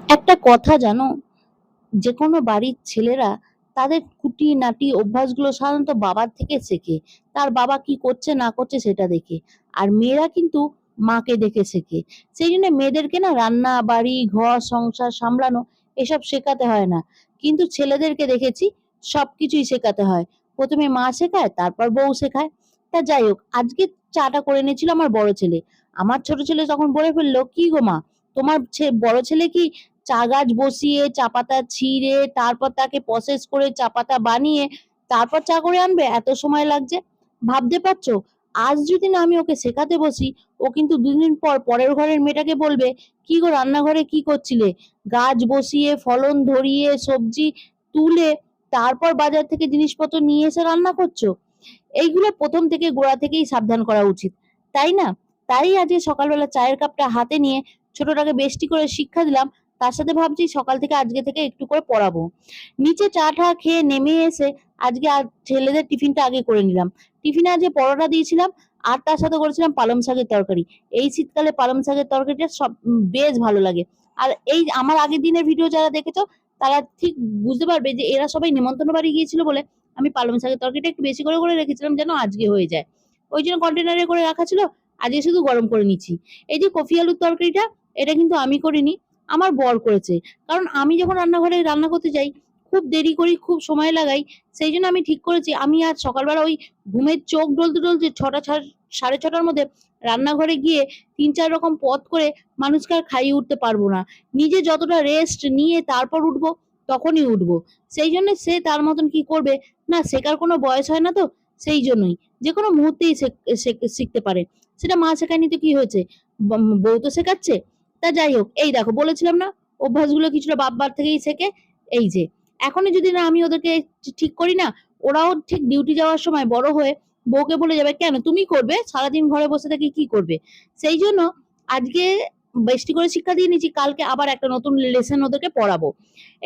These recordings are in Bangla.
একটা কথা জানো, যেকোনো বাড়ির ছেলেরা তাদের খুঁটিনাটি অভ্যাসগুলো সাধারণত বাবার থেকে শেখে। তার বাবা কি করছে না করছে সেটা দেখে। আর মেয়েরা কিন্তু মাকে দেখে শেখে। সেই জন্য মেয়েদেরকে না রান্না, বাড়ি, ঘর, সংসার সামলানো এসব শেখাতে হয় না। কিন্তু ছেলেদেরকে দেখেছি সবকিছুই শেখাতে হয়। প্রথমে মা শেখায়, তারপর বউ শেখায়। তা যাই হোক, আজকে চাটা করে এনেছিল আমার বড় ছেলে। আমার ছোট ছেলে তখন বলে ফেললো, কি গো মা, তোমার বড় ছেলে কি চা গাছ বসিয়ে চা পাতা ছিঁড়ে তারপর তাকে প্রসেস করে চা পাতা বানিয়ে তারপর চা করে আনবে? এত সময় লাগছে? ভাবতে পারছো? আজ যদি না আমি ওকে শেখাতে বসি, ও কিন্তু দুদিন পর পরের ঘরের মেয়েটাকে বলবে, কি গো রান্নাঘরে কি করছিলে? গাছ বসিয়ে ফলন ধরিয়ে সবজি তুলে তারপর বাজার থেকে জিনিসপত্র নিয়ে এসে রান্না করছো? এইগুলো প্রথম থেকে গোড়া থেকেই সাবধান করা উচিত, তাই না? তাই আজকে সকালবেলা চায়ের কাপটা হাতে নিয়ে ছোটটাকে বেশটি করে শিক্ষা দিলাম। তার সাথে ভাবছি সকাল থেকে আজকে থেকে একটু করে পড়াবো। নিচে চা টা খেয়ে নেমে এসে আজকে আর ছেলেদের টিফিনটা আগে করে নিলাম। টিফিনে আজকে পরোটা দিয়েছিলাম, আর তার সাথে করেছিলাম পালং শাকের তরকারি। এই শীতকালে পালং শাকের তরকারিটা সব বেশ ভালো লাগে। আর এই আমার আগের দিনের ভিডিও যারা দেখেছো তারা ঠিক বুঝতে পারবে যে এরা সবাই নেমন্তন্ন বাড়ি গিয়েছিল বলে আমি পালং শাকের তরকারিটা একটু বেশি করে রেখেছিলাম যেন আজকে হয়ে যায়। ওই জন্য কন্টেনারে করে রাখা ছিল, আজকে শুধু গরম করে নিচ্ছি। এই যে কফি আলুর তরকারিটা, এটা কিন্তু আমি করিনি, আমার বর করেছে। কারণ আমি যখন রান্নাঘরে রান্না করতে যাই খুব দেরি করি, খুব সময় লাগাই। সেই জন্য আমি ঠিক করেছি আমি আজ সকালবেলা ওই ঘুমের চোখ ডলতে ডলতে ছটা সাড়ে ছটার মধ্যে রান্নাঘরে গিয়ে তিন চার রকম পদ করে মানুষকে আর খাইয়ে উঠতে পারবো না। নিজে যতটা রেস্ট নিয়ে তারপর উঠবো, তখনই উঠবো। সেই জন্য সে তার মতন কি করবে, না শেখার কোনো বয়স হয় না তো। সেই জন্যই যে কোনো মুহূর্তেই শিখতে পারে। সেটা মা শেখায়নি তো কি হয়েছে, বউ তো শেখাচ্ছে। তা যাই হোক, এই দেখো বলেছিলাম না অভ্যাসগুলো কিছুটা বাপবার থেকেই শেখে। এই যে এখনই যদি না আমি ওদেরকে ঠিক করি না, ওরাও ঠিক ডিউটি যাওয়ার সময় বড় হয়ে বউকে বলে যাবে, কেন তুমি করবে, সারাদিন ঘরে বসে থেকে কি করবে? সেই জন্য আজকে বেশি করে শিক্ষা দিয়ে নিচ্ছি, কালকে আবার একটা নতুন লেসন ওদেরকে পড়াবো।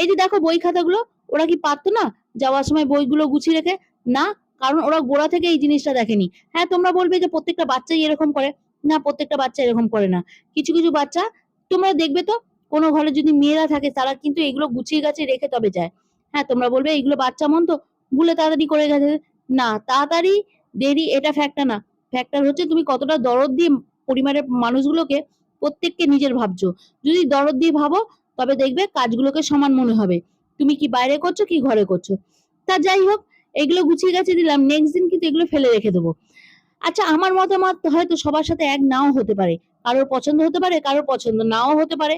এই যে দেখো বই খাতাগুলো, ওরা কি পারতো না যাওয়ার সময় বইগুলো গুছিয়ে রেখে? না, কারণ ওরা গোড়া থেকে এই জিনিসটা দেখেনি। হ্যাঁ, তোমরা বলবে যে প্রত্যেকটা বাচ্চাই এরকম করে। না, প্রত্যেকটা বাচ্চা এরকম করে না। কিছু কিছু বাচ্চা তোমরা দেখবে তো, কোনো ঘরে যদি মেয়েরা থাকে তারা কিন্তু এগুলো গুছিয়ে গাছিয়ে রেখে তবে যায়। হ্যাঁ, তোমরা বলবে এইগুলো বাচ্চা মন তো, ভুলে তাড়াতাড়ি করে গেছে। না, তাড়াতাড়ি দেরি এটা ফ্যাক্টর না। ফ্যাক্টর হচ্ছে তুমি কতটা দরদ দিয়ে পরিবারের মানুষগুলোকে প্রত্যেককে নিজের ভাবছো। যদি দরদ দিয়ে ভাবো তবে দেখবে কাজগুলোকে সমান মনে হবে। তুমি কি বাইরে করছো কি ঘরে করছো। তা যাই হোক, এগুলো গুছিয়ে গাছিয়ে দিলাম, নেক্সট দিন কিন্তু এগুলো ফেলে রেখে দেবো। আচ্ছা, আমার মতামত হয়তো সবার সাথে এক নাও হতে পারে। কারোর পছন্দ হতে পারে, কারোর পছন্দ নাও হতে পারে।